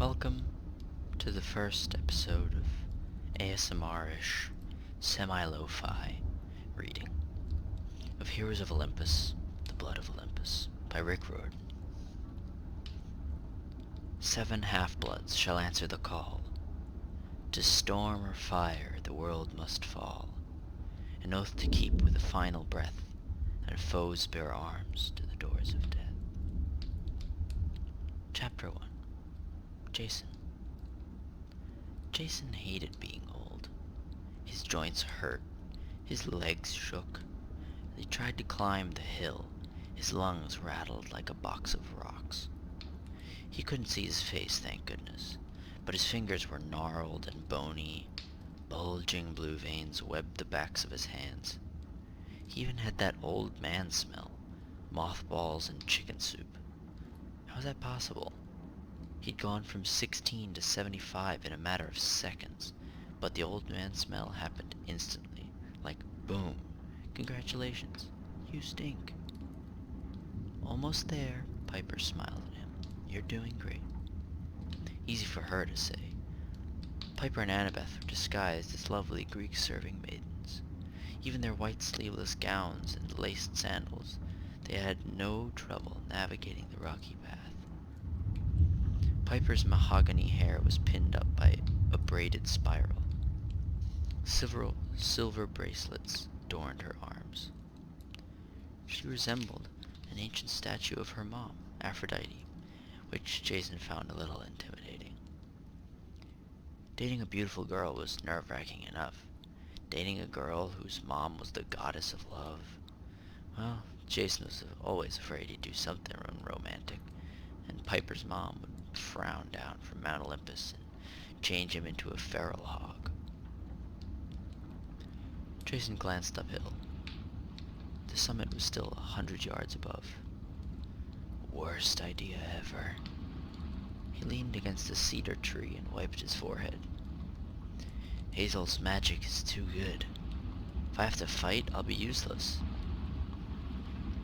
Welcome to the first episode of ASMR-ish, semi-lo-fi reading of Heroes of Olympus, The Blood of Olympus by Riordan. 7 half-bloods shall answer the call. To storm or fire the world must fall, an oath to keep with a final breath, and foes bear arms to the doors of death. Chapter 1. Jason. Jason hated being old. His joints hurt, his legs shook. As he tried to climb the hill, his lungs rattled like a box of rocks. He couldn't see his face, thank goodness, but his fingers were gnarled and bony. Bulging blue veins webbed the backs of his hands. He even had that old man smell, mothballs and chicken soup. How was that possible? He'd gone from 16 to 75 in a matter of seconds, but the old man smell happened instantly, like boom. Congratulations, you stink. Almost there, Piper smiled at him. You're doing great. Easy for her to say. Piper and Annabeth were disguised as lovely Greek serving maidens. Even their white sleeveless gowns and laced sandals, they had no trouble navigating the rocky path. Piper's mahogany hair was pinned up by a braided spiral. Silver bracelets adorned her arms. She resembled an ancient statue of her mom, Aphrodite, which Jason found a little intimidating. Dating a beautiful girl was nerve-wracking enough. Dating a girl whose mom was the goddess of love, well, Jason was always afraid he'd do something romantic, and Piper's mom would frown down from Mount Olympus and change him into a feral hog. Jason glanced uphill. The summit was still 100 yards above. Worst idea ever. He leaned against a cedar tree and wiped his forehead. Hazel's magic is too good. If I have to fight, I'll be useless.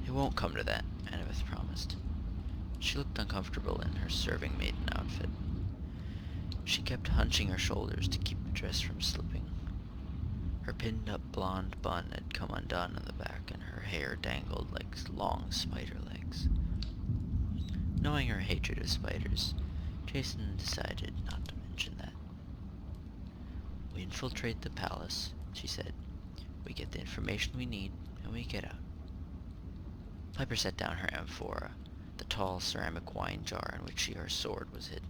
It won't come to that, Annabeth promised. She looked uncomfortable in her serving maiden outfit. She kept hunching her shoulders to keep the dress from slipping. Her pinned-up blonde bun had come undone on the back, and her hair dangled like long spider legs. Knowing her hatred of spiders, Jason decided not to mention that. We infiltrate the palace, she said. We get the information we need, and we get out. Piper set down her amphora, the tall ceramic wine jar in which her sword was hidden.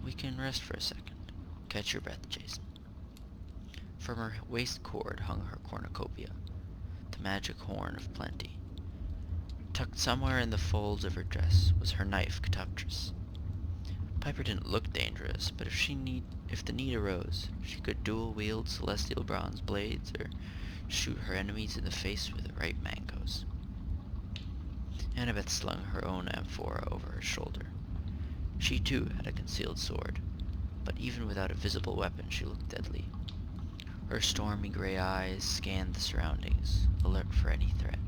We can rest for a second. Catch your breath, Jason. From her waist cord hung her cornucopia, the magic horn of plenty. Tucked somewhere in the folds of her dress was her knife Catoptris. Piper didn't look dangerous, but if the need arose, she could dual-wield celestial bronze blades or shoot her enemies in the face with ripe mangoes. Annabeth slung her own amphora over her shoulder. She too had a concealed sword, but even without a visible weapon she looked deadly. Her stormy gray eyes scanned the surroundings, alert for any threat.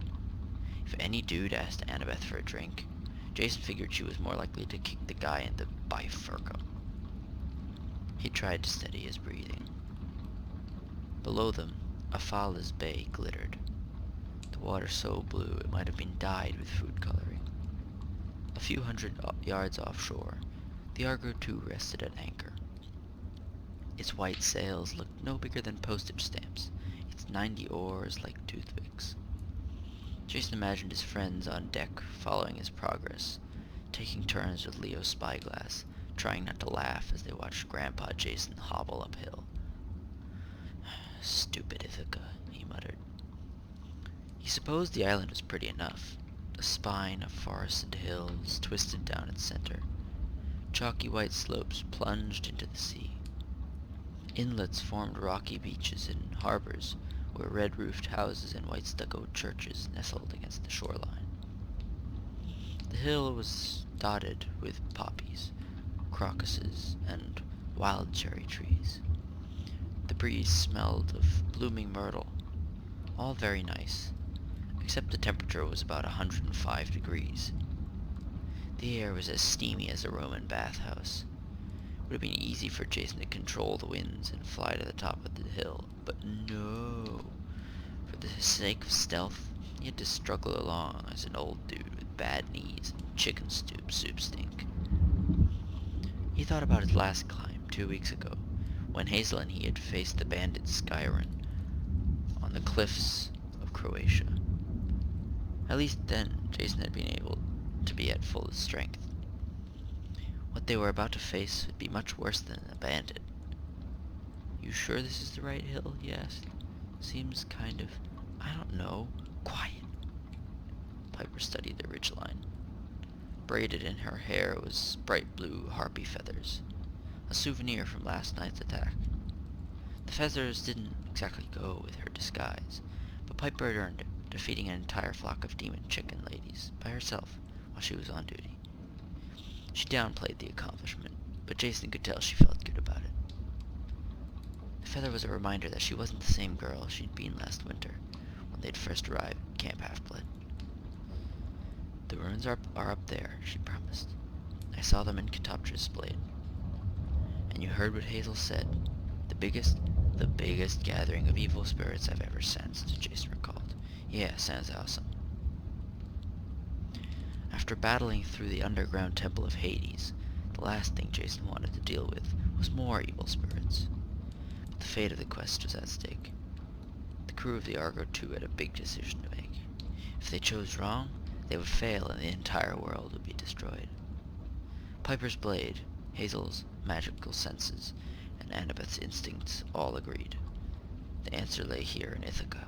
If any dude asked Annabeth for a drink, Jason figured she was more likely to kick the guy in the bifurcum. He tried to steady his breathing. Below them, Aphala's bay glittered. The water so blue it might have been dyed with food coloring. A few hundred yards offshore, the Argo II rested at anchor. Its white sails looked no bigger than postage stamps, its 90 oars like toothpicks. Jason imagined his friends on deck following his progress, taking turns with Leo's spyglass, trying not to laugh as they watched Grandpa Jason hobble uphill. Stupid Ithaca, he muttered. He supposed the island was pretty enough, a spine of forested hills twisted down its center. Chalky white slopes plunged into the sea. Inlets formed rocky beaches and harbors where red-roofed houses and white stucco churches nestled against the shoreline. The hill was dotted with poppies, crocuses, and wild cherry trees. The breeze smelled of blooming myrtle, all very nice, except the temperature was about 105 degrees. The air was as steamy as a Roman bathhouse. It would have been easy for Jason to control the winds and fly to the top of the hill, but no. For the sake of stealth, he had to struggle along as an old dude with bad knees and chicken soup stink. He thought about his last climb 2 weeks ago, when Hazel and he had faced the bandit Skyron on the cliffs of Croatia. At least then, Jason had been able to be at full strength. What they were about to face would be much worse than a bandit. "You sure this is the right hill?" he asked. "Seems kind of, I don't know, quiet." Piper studied the ridgeline. Braided in her hair was bright blue harpy feathers, a souvenir from last night's attack. The feathers didn't exactly go with her disguise, but Piper had earned it, defeating an entire flock of demon chicken ladies by herself while she was on duty. She downplayed the accomplishment, but Jason could tell she felt good about it. The feather was a reminder that she wasn't the same girl she'd been last winter, when they'd first arrived at Camp Half-Blood. "The ruins are up there," she promised. "I saw them in Katoptra's blade." "And you heard what Hazel said. The biggest gathering of evil spirits I've ever sensed," Jason recalled. "Yeah, sounds awesome." After battling through the underground temple of Hades, the last thing Jason wanted to deal with was more evil spirits. But the fate of the quest was at stake. The crew of the Argo II had a big decision to make. If they chose wrong, they would fail and the entire world would be destroyed. Piper's blade, Hazel's magical senses, and Annabeth's instincts all agreed. The answer lay here in Ithaca,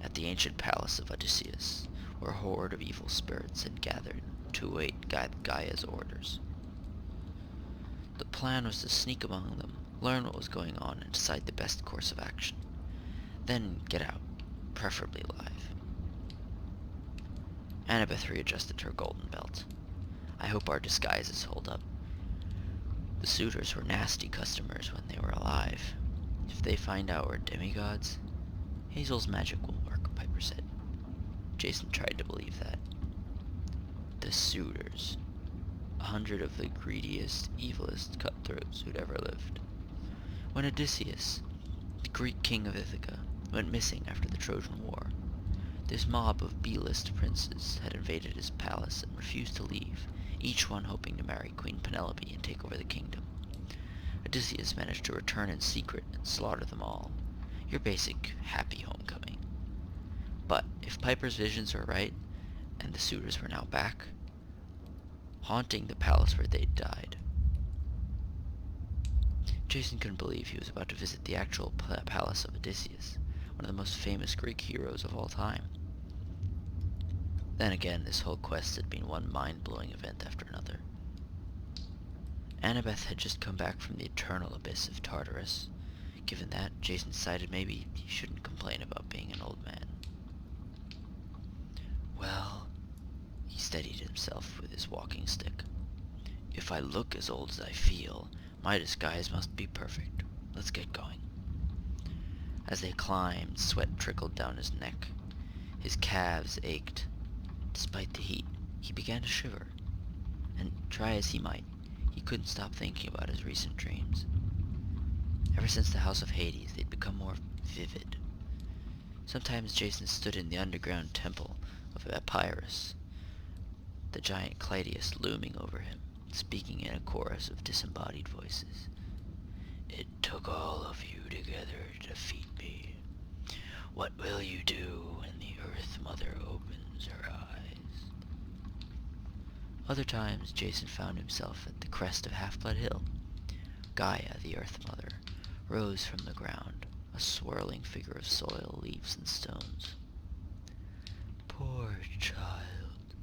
at the ancient palace of Odysseus, where a horde of evil spirits had gathered to await Gaia's orders. The plan was to sneak among them, learn what was going on, and decide the best course of action. Then get out, preferably alive. Annabeth readjusted her golden belt. "I hope our disguises hold up. The suitors were nasty customers when they were alive. If they find out we're demigods..." "Hazel's magic will work," Piper said. Jason tried to believe that. The suitors. 100 of the greediest, evilest cutthroats who'd ever lived. When Odysseus, the Greek king of Ithaca, went missing after the Trojan War, this mob of B-list princes had invaded his palace and refused to leave, each one hoping to marry Queen Penelope and take over the kingdom. Odysseus managed to return in secret and slaughter them all. Your basic happy homecoming. But if Piper's visions were right, and the suitors were now back, haunting the palace where they'd died. Jason couldn't believe he was about to visit the actual palace of Odysseus, one of the most famous Greek heroes of all time. Then again, this whole quest had been one mind-blowing event after another. Annabeth had just come back from the eternal abyss of Tartarus. Given that, Jason decided maybe he shouldn't complain about being an old man. "Well," he steadied himself with his walking stick, "if I look as old as I feel, my disguise must be perfect. Let's get going." As they climbed, sweat trickled down his neck. His calves ached. Despite the heat, he began to shiver. And try as he might, he couldn't stop thinking about his recent dreams. Ever since the House of Hades, they'd become more vivid. Sometimes Jason stood in the underground temple of Epirus, the giant Clydius looming over him, speaking in a chorus of disembodied voices. "It took all of you together to defeat me. What will you do when the Earth Mother opens her eyes?" Other times, Jason found himself at the crest of Half-Blood Hill. Gaia, the Earth Mother, rose from the ground, a swirling figure of soil, leaves, and stones. "Poor child."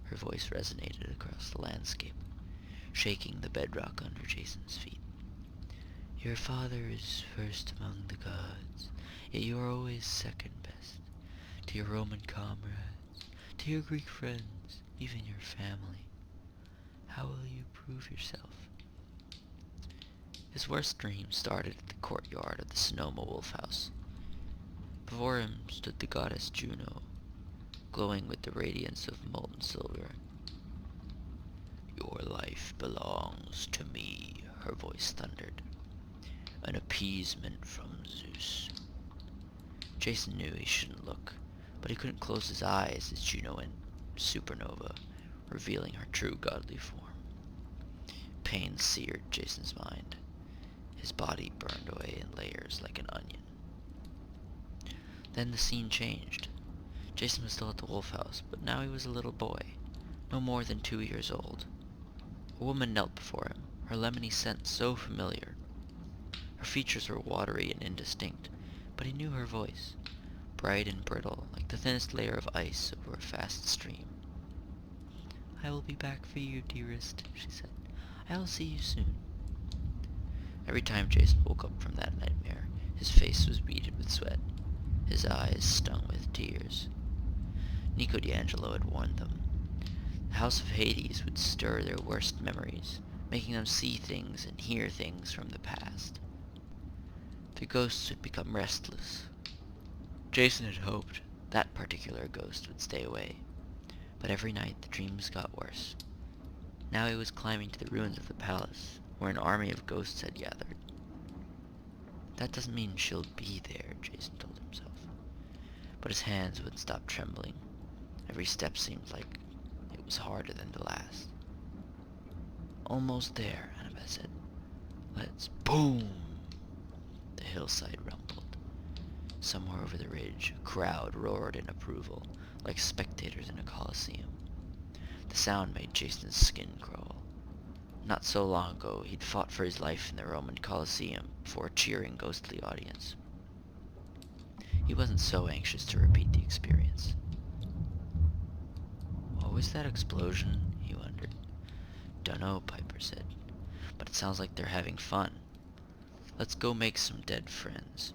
Her voice resonated across the landscape, shaking the bedrock under Jason's feet. "Your father is first among the gods, yet you are always second best. To your Roman comrades, to your Greek friends, even your family. How will you prove yourself?" His worst dream started at the courtyard of the Sonoma Wolf House. Before him stood the goddess Juno, glowing with the radiance of molten silver. life belongs to me, her voice thundered. An appeasement from Zeus. Jason knew he shouldn't look, but he couldn't close his eyes as Juno went supernova, revealing her true godly form. Pain seared Jason's mind. His body burned away in layers like an onion. Then the scene changed. Jason was still at the wolf house, but now he was a little boy, no more than 2 years old. A woman knelt before him, her lemony scent so familiar. Her features were watery and indistinct, but he knew her voice, bright and brittle, like the thinnest layer of ice over a fast stream. "I will be back for you, dearest," she said. "I will see you soon." Every time Jason woke up from that nightmare, his face was beaded with sweat, his eyes stung with tears. Nico D'Angelo had warned them. The House of Hades would stir their worst memories, making them see things and hear things from the past. The ghosts would become restless. Jason had hoped that particular ghost would stay away, but every night the dreams got worse. Now he was climbing to the ruins of the palace, where an army of ghosts had gathered. That doesn't mean she'll be there, Jason told himself. But his hands wouldn't stop trembling. Every step seemed like it was harder than the last. "Almost there," Annabeth said. "Let's..." Boom! The hillside rumbled. Somewhere over the ridge, a crowd roared in approval, like spectators in a coliseum. The sound made Jason's skin crawl. Not so long ago, he'd fought for his life in the Roman Colosseum before a cheering, ghostly audience. He wasn't so anxious to repeat the experience. "What was that explosion?" he wondered. "Dunno," Piper said, "but it sounds like they're having fun. Let's go make some dead friends."